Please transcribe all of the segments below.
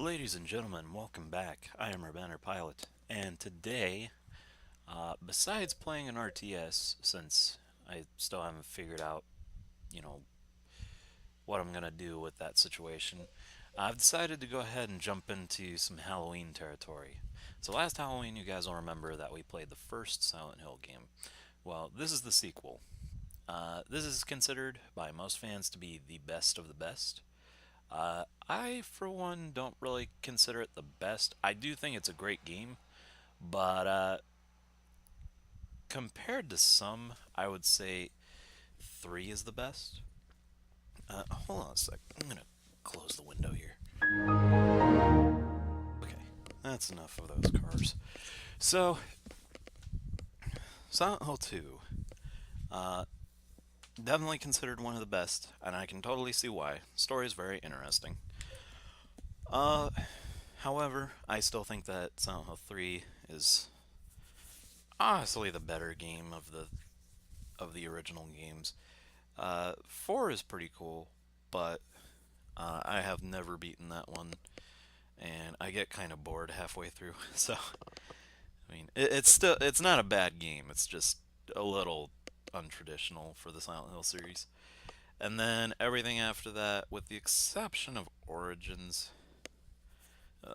Ladies and gentlemen, welcome back. I am our banner pilot, and today, besides playing an RTS, since I still haven't figured out, you know, what I'm gonna do with that situation, I've decided to go ahead and jump into some Halloween territory. So last Halloween, you guys will remember that we played the first Silent Hill game. Well, this is the sequel. This is considered by most fans to be the best of the best. I, for one, don't really consider it the best. I do think it's a great game, but compared to some, I would say 3 is the best. Hold on a sec. I'm gonna close the window here. Okay, that's enough of those cars. So, Silent Hill 2, uh, definitely considered one of the best, and I can totally see why. Story is very interesting. Uh, However, I still think that Silent Hill 3 is honestly the better game of the original games. 4 is pretty cool, but I have never beaten that one, and I get kind of bored halfway through. So, I mean, it's not a bad game. It's just a little untraditional for the Silent Hill series. And then everything after that, with the exception of Origins,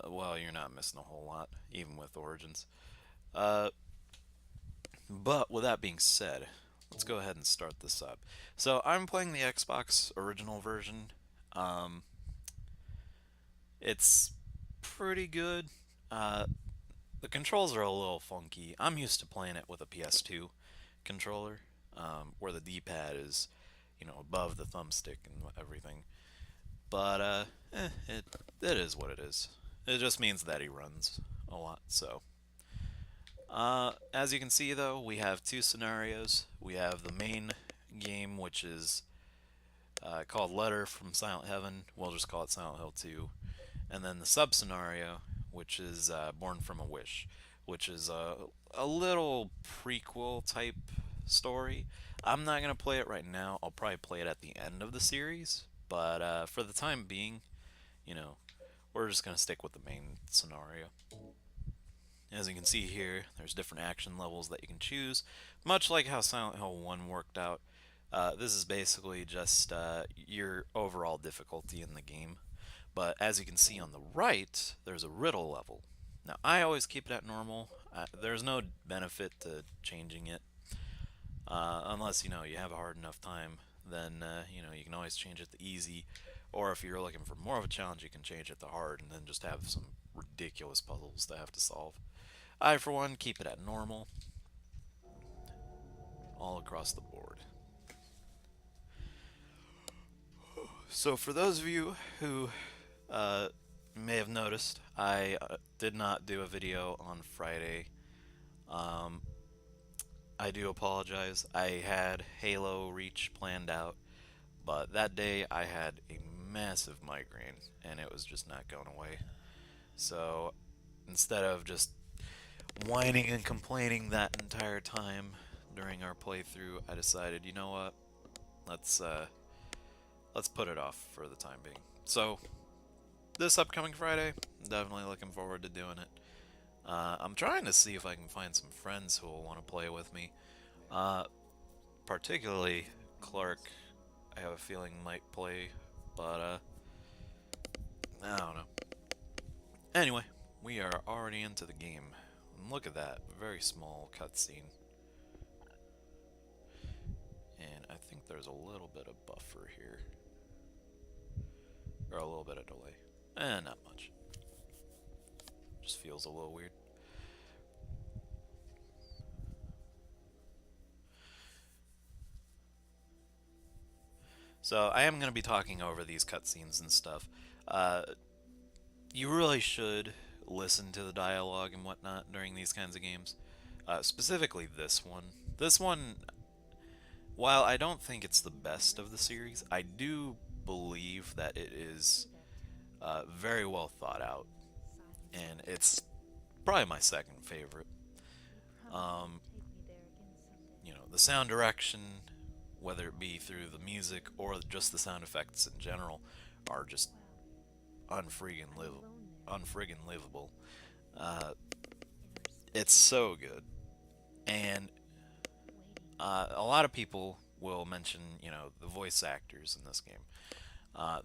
well, you're not missing a whole lot, even with Origins. Uh, but with that being said, let's go ahead and start this up. So I'm playing the Xbox original version. Um, it's pretty good. Uh, the controls are a little funky. I'm used to playing it with a PS2 controller, where the D-pad is, above the thumbstick and everything. But it is what it is. It just means that he runs a lot. So, as you can see, though, we have two scenarios. We have the main game, which is called Letter from Silent Heaven. We'll just call it Silent Hill 2. And then the sub scenario, which is Born from a Wish, which is a little prequel type story. I'm not going to play it right now. I'll probably play it at the end of the series. But for the time being, you know, we're just going to stick with the main scenario. As you can see here, there's different action levels that you can choose, much like how Silent Hill 1 worked out. This is basically just your overall difficulty in the game. But as you can see on the right, there's a riddle level. Now, I always keep it at normal. There's no benefit to changing it. Unless, you have a hard enough time, then, you can always change it to easy. Or if you're looking for more of a challenge, you can change it to hard and then just have some ridiculous puzzles to have to solve. I, for one, keep it at normal all across the board. So, for those of you who may have noticed, I did not do a video on Friday. Um, I do apologize. I had Halo Reach planned out, but that day I had a massive migraine and it was just not going away. So, instead of just whining and complaining that entire time during our playthrough, I decided, you know what? Let's uh, let's put it off for the time being. So this upcoming Friday, definitely looking forward to doing it. I'm trying to see if I can find some friends who will want to play with me. Uh, Particularly Clark, I have a feeling might play, but I don't know. Anyway, we are already into the game. Look at that, very small cutscene. And I think there's a little bit of buffer here. Or a little bit of delay. Not much. Just feels a little weird. So I am going to be talking over these cutscenes and stuff. Uh, you really should listen to the dialogue and whatnot during these kinds of games. Specifically this one. This one, while I don't think it's the best of the series, I do believe that it is very well thought out, and it's probably my second favorite. Um, the sound direction, whether it be through the music or just the sound effects in general, are just unfreaking unfriggin' livable. Uh, it's so good, and a lot of people will mention, the voice actors in this game.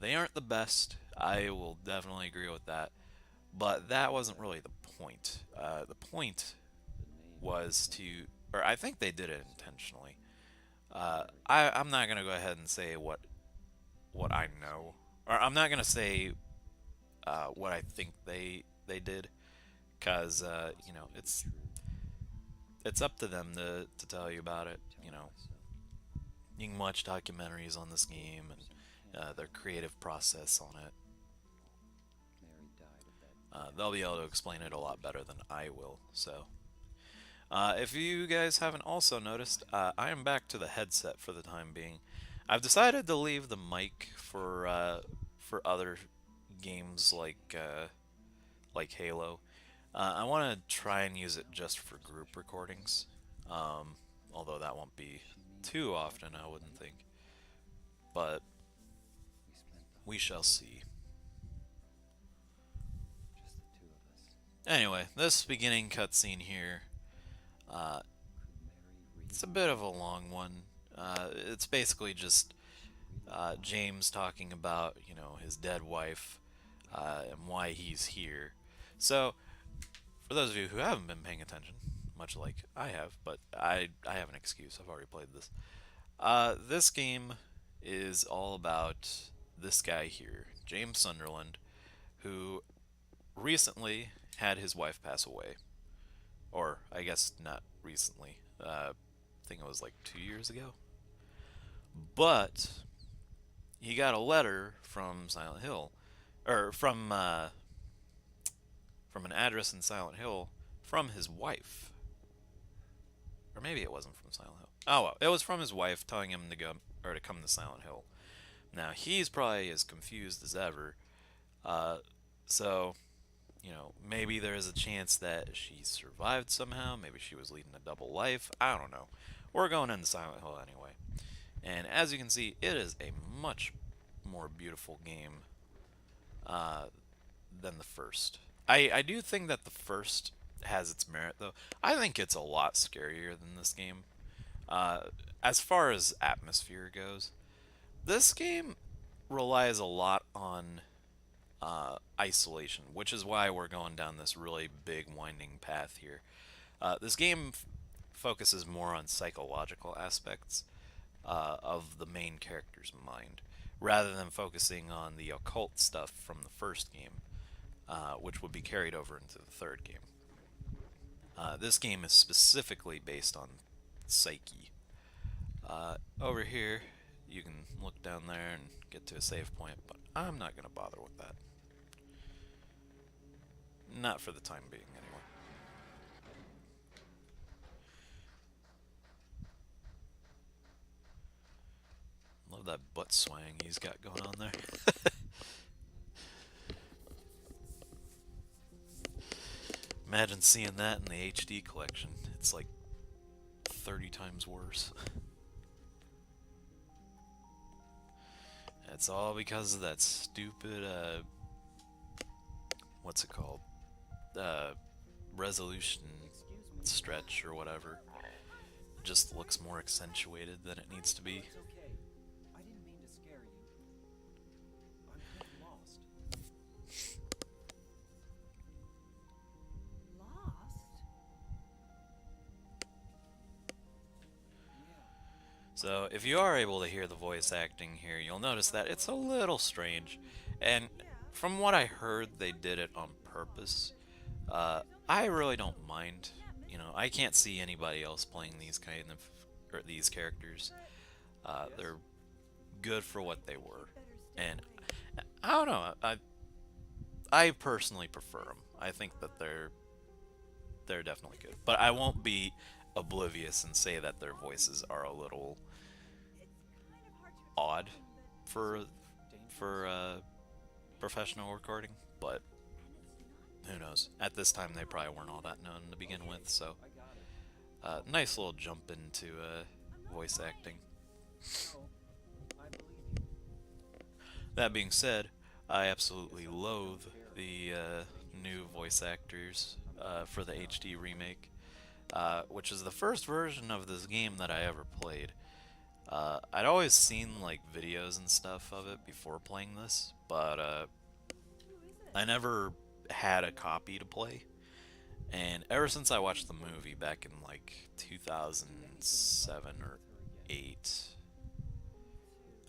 They aren't the best. I will definitely agree with that. But that wasn't really the point. The point was to, or I think they did it intentionally. I'm not gonna go ahead and say what I know, or I'm not gonna say what I think they did, cause it's up to them to tell you about it. You can watch documentaries on this game and their creative process on it. They'll be able to explain it a lot better than I will. So, if you guys haven't also noticed, I am back to the headset for the time being. I've decided to leave the mic for other games like Halo. I want to try and use it just for group recordings, although that won't be too often, I wouldn't think. But we shall see. Anyway, this beginning cutscene here, uh, it's a bit of a long one. It's basically just James talking about, his dead wife and why he's here. So, for those of you who haven't been paying attention, much like I have, but I have an excuse. I've already played this. This game is all about this guy here, James Sunderland, who recently had his wife pass away. Or, I guess not recently. I think it was like 2 years ago. But he got a letter from Silent Hill, or from an address in Silent Hill from his wife. Or maybe it wasn't from Silent Hill. Oh well, it was from his wife telling him to go or to come to Silent Hill. Now he's probably as confused as ever. Uh, so maybe there is a chance that she survived somehow. Maybe she was leading a double life. I don't know. We're going into Silent Hill anyway. And as you can see, it is a much more beautiful game uh, than the first. I do think that the first has its merit, though. I think it's a lot scarier than this game. Uh, as far as atmosphere goes, this game relies a lot on isolation, which is why we're going down this really big winding path here. This game focuses more on psychological aspects of the main character's mind, rather than focusing on the occult stuff from the first game, which would be carried over into the third game. This game is specifically based on psyche. Over here, you can look down there and get to a save point, but I'm not going to bother with that. Not for the time being, anyway. Love that butt swang he's got going on there. Imagine seeing that in the HD collection. It's like 30 times worse. It's all because of that stupid, what's it called? Resolution stretch or whatever. Just looks more accentuated than it needs to be. So, if you are able to hear the voice acting here, you'll notice that it's a little strange. And from what I heard, they did it on purpose. I really don't mind. I can't see anybody else playing these kind of or these characters. They're good for what they were, and I don't know. I personally prefer them. I think that they're definitely good, but I won't be oblivious and say that their voices are a little odd for professional recording, but who knows? At this time, they probably weren't all that known to begin with, so nice little jump into voice acting. That being said, I absolutely loathe the new voice actors for the HD remake, which is the first version of this game that I ever played. I'd always seen like videos and stuff of it before playing this, but I never had a copy to play. And ever since I watched the movie back in like 2007 or 8,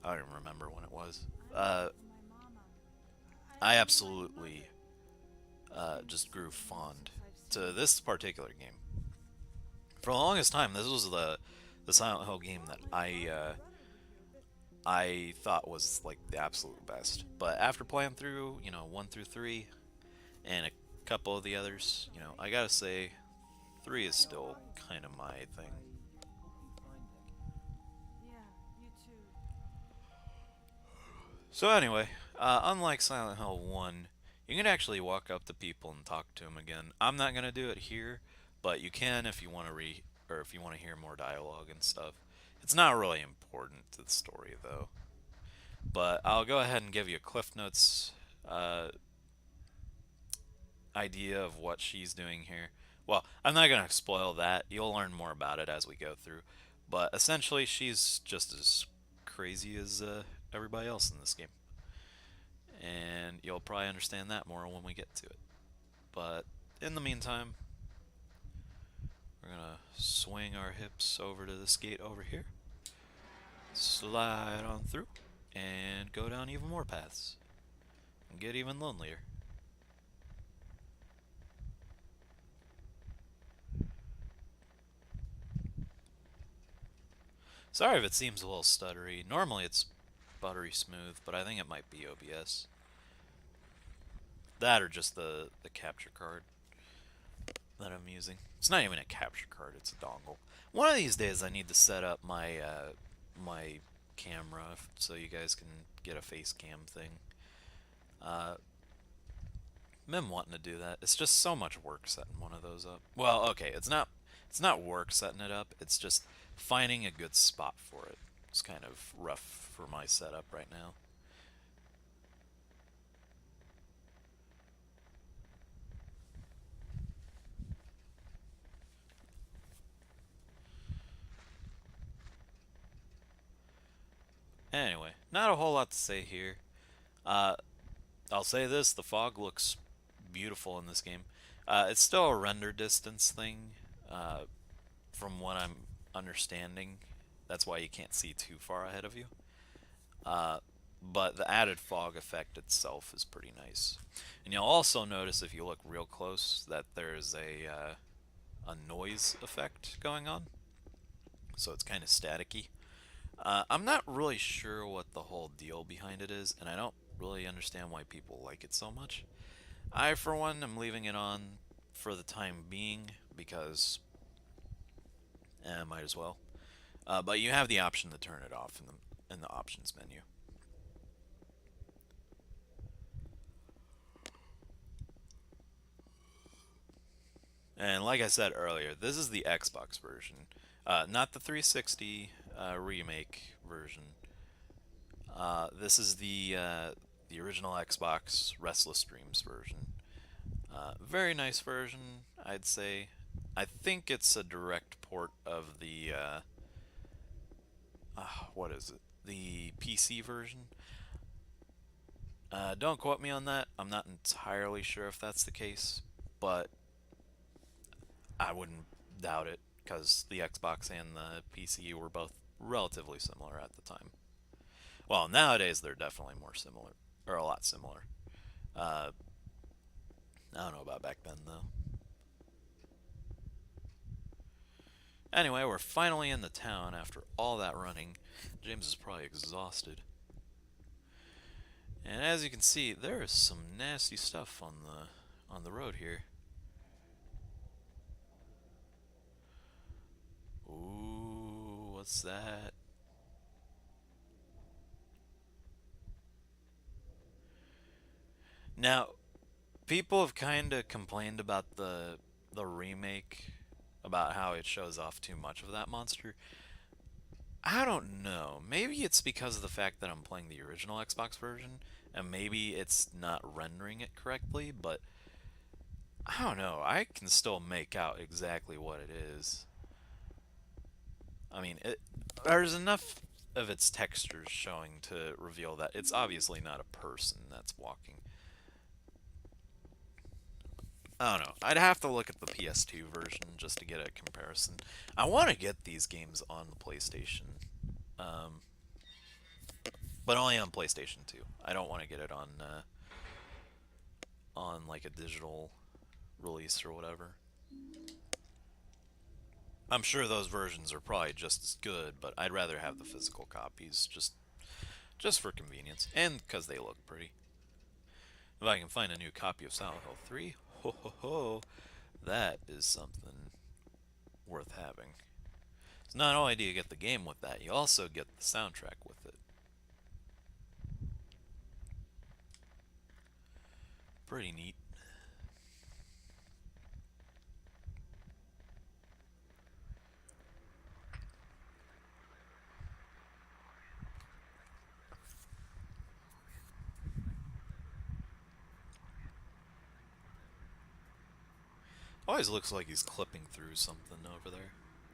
I don't even remember when it was. Uh, I absolutely just grew fond to this particular game. For the longest time, this was the Silent Hill game that I thought was like the absolute best. But after playing through, 1 through 3, and a couple of the others, I gotta say, 3 is still kind of my thing. So anyway, unlike Silent Hill 1, you can actually walk up to people and talk to them again. I'm not gonna do it here, but you can if you want to or if you want to hear more dialogue and stuff. It's not really important to the story though. But I'll go ahead and give you a Cliff Notes uh, idea of what she's doing here. Well, I'm not gonna spoil that. You'll learn more about it as we go through. But essentially, she's just as crazy as everybody else in this game. And you'll probably understand that more when we get to it. But in the meantime, we're gonna swing our hips over to this gate over here, slide on through, and go down even more paths, and get even lonelier. Sorry if it seems a little stuttery. Normally it's buttery smooth, but I think it might be OBS. That or just the capture card that I'm using. It's not even a capture card, it's a dongle. One of these days I need to set up my camera so you guys can get a face cam thing. Uh, been wanting to do that. It's just so much work setting one of those up. Well, okay, it's not work setting it up. It's just finding a good spot for it. It's kind of rough for my setup right now. Anyway, not a whole lot to say here. Uh, I'll say this: the fog looks beautiful in this game. It's still a render distance thing, uh, from what I'm understanding. That's why you can't see too far ahead of you. Uh, but the added fog effect itself is pretty nice. And you'll also notice if you look real close that there's a noise effect going on. So it's kind of staticky. I'm not really sure what the whole deal behind it is, and I don't really understand why people like it so much. I, for one, am leaving it on for the time being because might as well. But you have the option to turn it off in the options menu. And like I said earlier, this is the Xbox version, not the 360 remake version. This is the original Xbox Restless Dreams version. Very nice version, I'd say. I think it's a direct port of the what is it? The PC version. Don't quote me on that. I'm not entirely sure if that's the case, but I wouldn't doubt it because the Xbox and the PC were both relatively similar at the time. Well, nowadays they're definitely more similar, or a lot similar. Uh, I don't know about back then though. Anyway, we're finally in the town after all that running. James is probably exhausted. And as you can see, there is some nasty stuff on the road here. Ooh, what's that? Now, people have kind of complained about the remake, about how it shows off too much of that monster. I don't know. Maybe it's because of the fact that I'm playing the original Xbox version, and maybe it's not rendering it correctly, but I don't know. I can still make out exactly what it is. I mean, there's enough of its textures showing to reveal that it's obviously not a person that's walking. I don't know. I'd have to look at the PS2 version just to get a comparison. I want to get these games on the PlayStation, um, but only on PlayStation 2. I don't want to get it on like a digital release or whatever. I'm sure those versions are probably just as good, but I'd rather have the physical copies just for convenience and because they look pretty. If I can find a new copy of Silent Hill 3, ho ho ho, that is something worth having. So not only do you get the game with that, you also get the soundtrack with it. Pretty neat. Always looks like he's clipping through something over there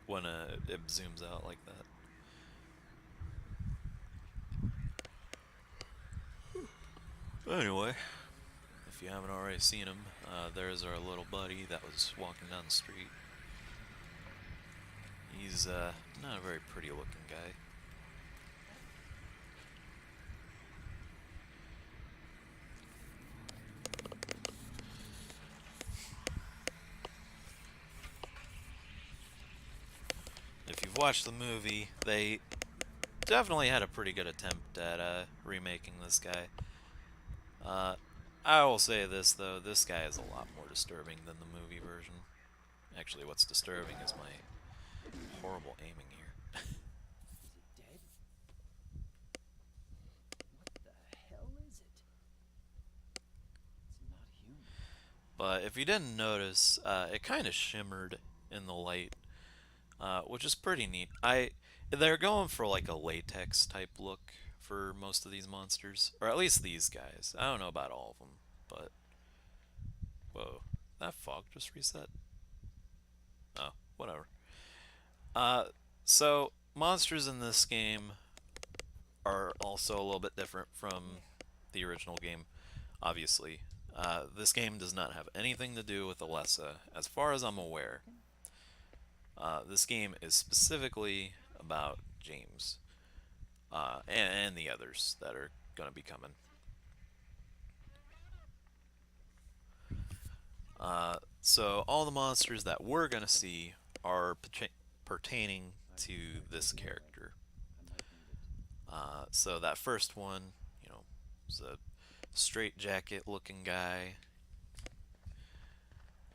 when it zooms out like that. Anyway, if you haven't already seen him, there's our little buddy that was walking down the street. He's not a very pretty looking guy. If you've watched the movie, they definitely had a pretty good attempt at remaking this guy. Uh, I will say this though, this guy is a lot more disturbing than the movie version. Actually, what's disturbing is my horrible aiming here. Dead? What the hell is it? It's not human. But if you didn't notice, it kind of shimmered in the light, which is pretty neat. They're going for like a latex type look for most of these monsters, or at least these guys. I don't know about all of them, but whoa, that fog just reset. Oh, whatever. Uh, so monsters in this game are also a little bit different from the original game, obviously. This game does not have anything to do with Alessa, as far as I'm aware. This game is specifically about James and the others that are going to be coming. So all the monsters that we're going to see are pertaining to this character. So that first one, is a straight jacket looking guy.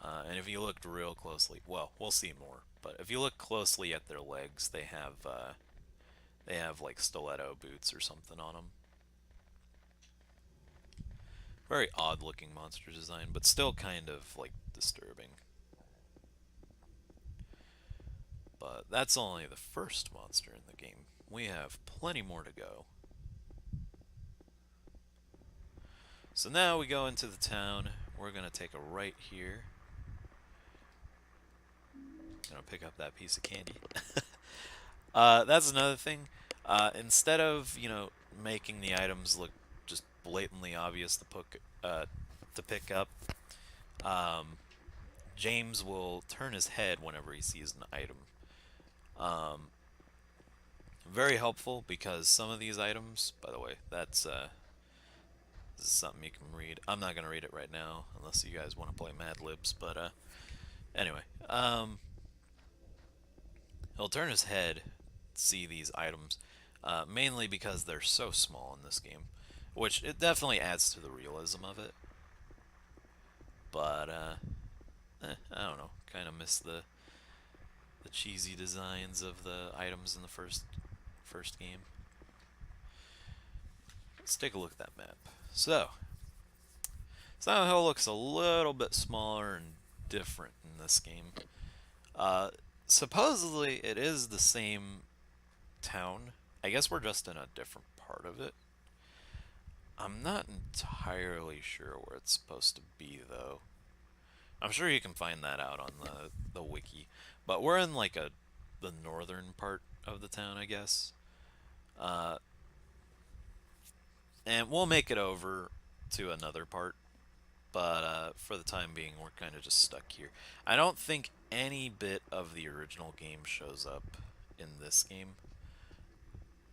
And if you looked real closely, well, we'll see more. But if you look closely at their legs, they have like stiletto boots or something on them. Very odd looking monster design, but still kind of like disturbing. But that's only the first monster in the game. We have plenty more to go. So now we go into the town. We're gonna take a right here. Gonna pick up that piece of candy. That's another thing. Instead of making the items look just blatantly obvious to pick up, um, James will turn his head whenever he sees an item. Um, Very helpful because some of these items, by the way, this is something you can read. I'm not gonna read it right now unless you guys want to play Mad Libs, but anyway, he'll turn his head, see these items, mainly because they're so small in this game, which it definitely adds to the realism of it. But I don't know, kind of miss the cheesy designs of the items in the first game. Let's take a look at that map. So, Silent Hill looks a little bit smaller and different in this game. Uh, Supposedly, it is the same town. I guess we're just in a different part of it. I'm not entirely sure where it's supposed to be though. I'm sure you can find that out on the wiki. But we're in like a the northern part of the town, I guess. Uh, and we'll make it over to another part. But for the time being, we're kind of just stuck here. I don't think any bit of the original game shows up in this game.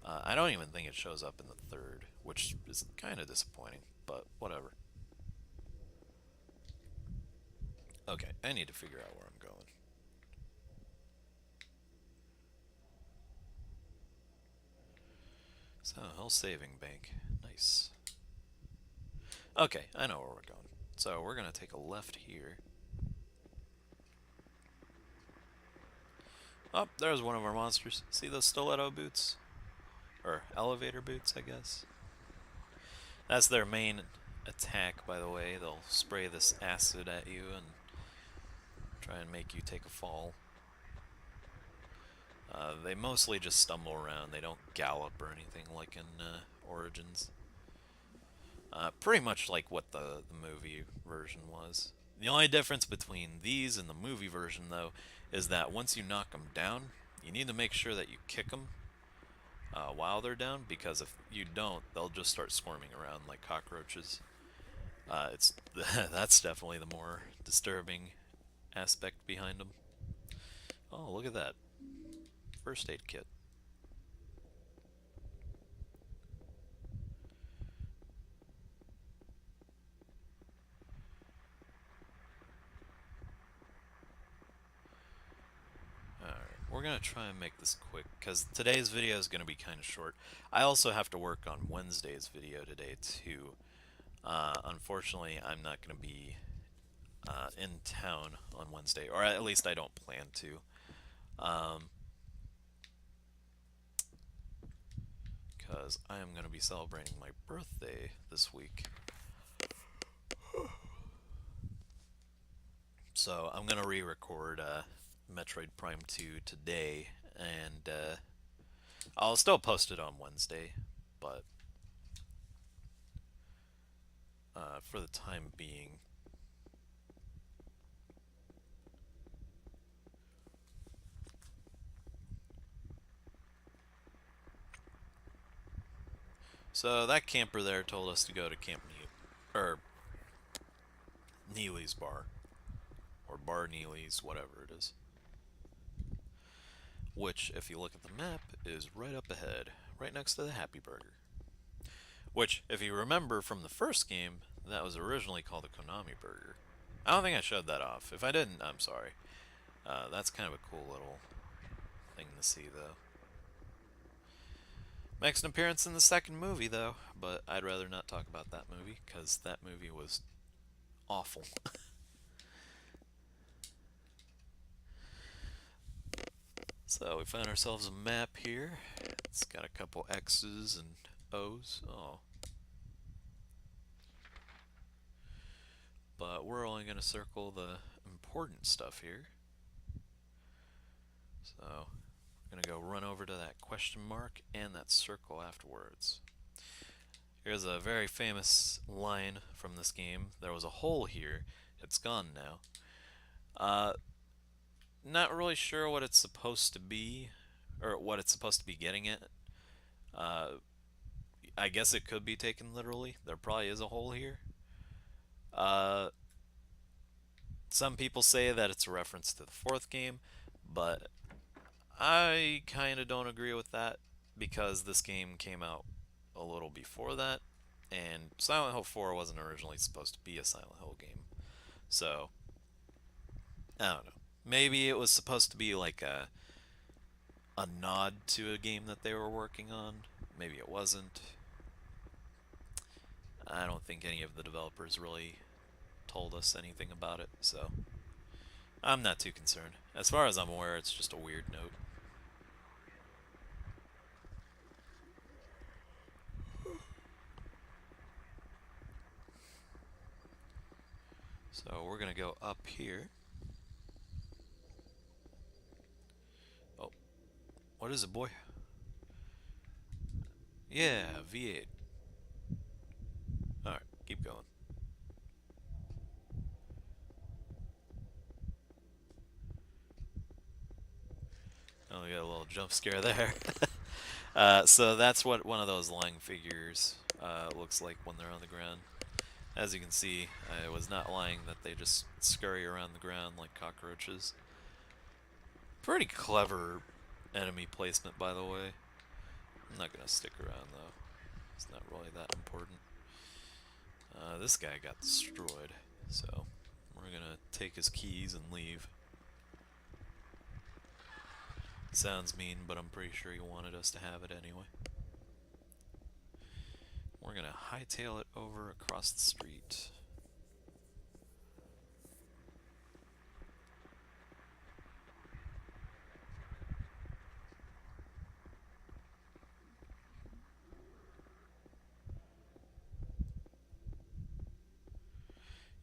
I don't even think it shows up in the third, which is kind of disappointing, but whatever. Okay, I need to figure out where I'm going. So, Hill Saving Bank. Nice. Okay, I know where we're going. So, we're going to take a left here. Oh, there's one of our monsters. See those stiletto boots? Or elevator boots, I guess. That's their main attack, by the way. They'll spray this acid at you and try and make you take a fall. They mostly just stumble around. They don't gallop or anything like in Origins. Pretty much like what the movie version was. The only difference between these and the movie version, though, is that once you knock them down, you need to make sure that you kick them while they're down, because if you don't, they'll just start swarming around like cockroaches. It's that's definitely the more disturbing aspect behind them. Oh, look at that first aid kit. Alright, we're gonna try and make this quick because today's video is gonna be kind of short. I also have to work on Wednesday's video today too. Unfortunately, I'm not gonna be in town on Wednesday, or at least I don't plan to. Because I am going to be celebrating my birthday this week. So I'm going to re-record Metroid Prime 2 today, and I'll still post it on Wednesday, but for the time being, so that camper there told us to go to Camp or Neely's bar, or Bar Neely's, whatever it is. Which, if you look at the map, is right up ahead, right next to the Happy Burger. Which, if you remember from the first game, that was originally called the Konami Burger. I don't think I showed that off. If I didn't, I'm sorry. That's kind of a cool little thing to see, though. Makes an appearance in the second movie, though, but I'd rather not talk about that movie, because that movie was awful. So we found ourselves a map here. It's got a couple X's and O's. Oh. But we're only going to circle the important stuff here. So I'm going to go run over to that question mark and that circle afterwards. Here's a very famous line from this game. There was a hole here. It's gone now. Not really sure what it's supposed to be, or what it's supposed to be getting at. Uh, I guess it could be taken literally. There probably is a hole here. Uh, some people say that it's a reference to the fourth game, but I kind of don't agree with that because this game came out a little before that, and Silent Hill 4 wasn't originally supposed to be a Silent Hill game. So, I don't know. Maybe it was supposed to be like a nod to a game that they were working on. Maybe it wasn't. I don't think any of the developers really told us anything about it, so I'm not too concerned. As far as I'm aware, it's just a weird note. So we're gonna go up here. Oh, what is it, boy? Yeah, V8. Alright, keep going. Oh, we got a little jump scare there. So that's what one of those lying figures looks like when they're on the ground. As you can see, I was not lying that they just scurry around the ground like cockroaches. Pretty clever enemy placement, by the way. I'm not gonna stick around though. It's not really that important. This guy got destroyed, so we're gonna take his keys and leave. Sounds mean, but I'm pretty sure he wanted us to have it anyway. We're gonna hightail it over across the street.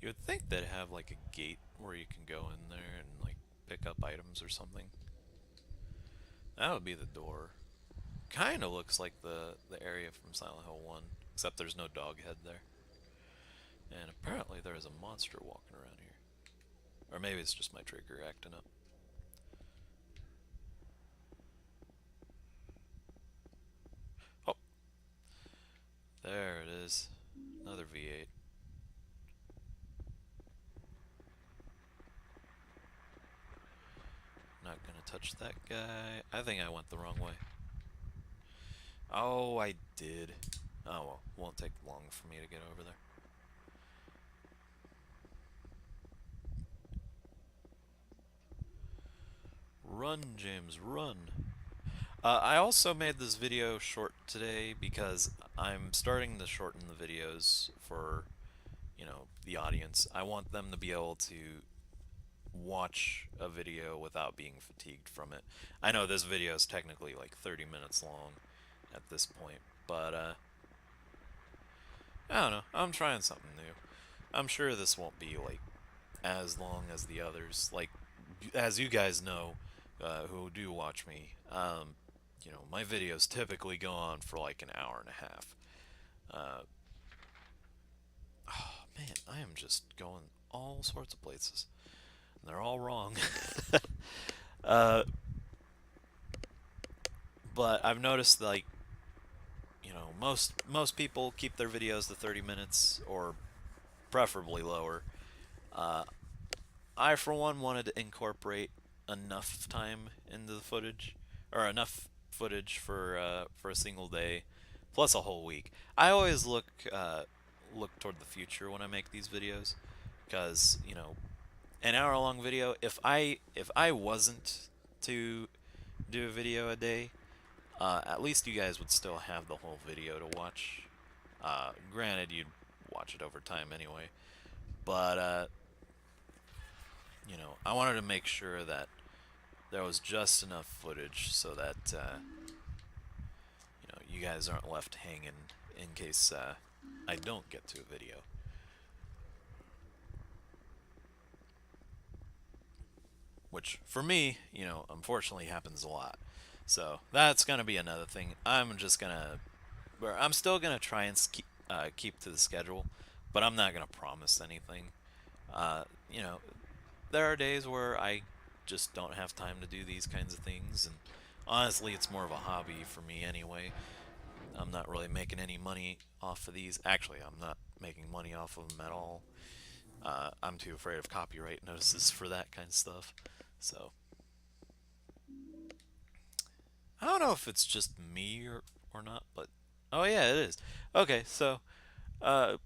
You would think they'd have like a gate where you can go in there and like pick up items or something. That would be the door. Kind of looks like the area from Silent Hill 1, except there's no dog head there. And apparently there is a monster walking around here. Or maybe it's just my trigger acting up. Oh, there it is. Another V8. Not gonna touch that guy. I think I went the wrong way. Oh, I did. Oh well, won't take long for me to get over there. Run, James, run. I also made this video short today because I'm starting to shorten the videos for, the audience. I want them to be able to watch a video without being fatigued from it. I know this video is technically like 30 minutes long at this point, but I don't know. I'm trying something new. I'm sure this won't be like as long as the others. Like, as you guys know, who do watch me, my videos typically go on for like an hour and a half. Uh, oh man, I am just going all sorts of places. And they're all wrong. uh, but I've noticed like, most people keep their videos to 30 minutes or preferably lower. Uh, I, for one, wanted to incorporate enough time into the footage, or enough footage for a single day, plus a whole week. I always look toward the future when I make these videos, because an hour-long video. If I wasn't to do a video a day, at least you guys would still have the whole video to watch. Granted, you'd watch it over time anyway, but I wanted to make sure that there was just enough footage so that you guys aren't left hanging in case I don't get to a video. Which for me, unfortunately happens a lot. So that's gonna be another thing. I'm still gonna try and keep to the schedule, but I'm not gonna promise anything. Uh, you know, there are days where I just don't have time to do these kinds of things, and honestly, it's more of a hobby for me anyway. I'm not really making any money off of these. Actually, I'm not making money off of them at all. I'm too afraid of copyright notices for that kind of stuff. So, I don't know if it's just me or not, but. Oh, yeah, it is. Okay, so, uh,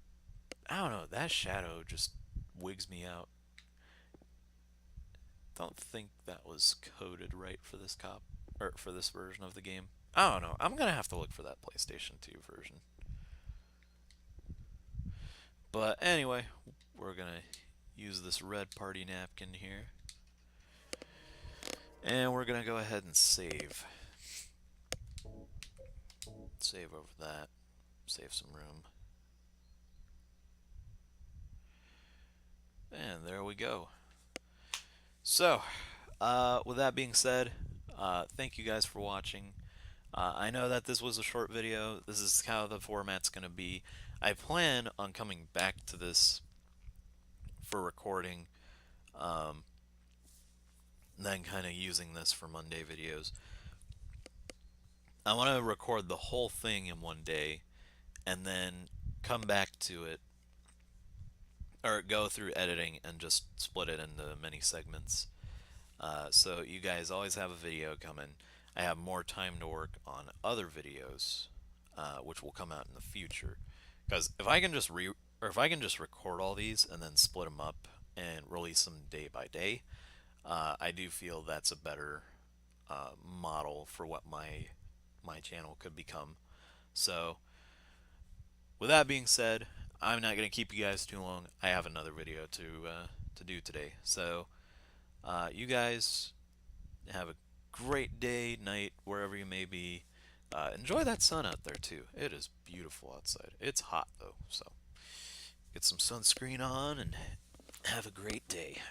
I don't know. That shadow just wigs me out. Don't think that was coded right for this or for this version of the game. I don't know. I'm gonna have to look for that PlayStation 2 version. But anyway, we're gonna use this red party napkin here. And we're gonna go ahead and save. Save over that. Save some room. And there we go. So, with that being said, thank you guys for watching. I know that this was a short video. This is how the format's going to be. I plan on coming back to this for recording, um, then kind of using this for Monday videos. I want to record the whole thing in one day and then come back to it or go through editing and just split it into many segments. So you guys always have a video coming. I have more time to work on other videos, which will come out in the future. Because if I can just record all these and then split them up and release them day by day, I do feel that's a better model for what my channel could become. So with that being said, I'm not gonna keep you guys too long. I have another video to do today. So you guys have a great day, night, wherever you may be. Enjoy that sun out there too. It is beautiful outside. It's hot though, so get some sunscreen on and have a great day.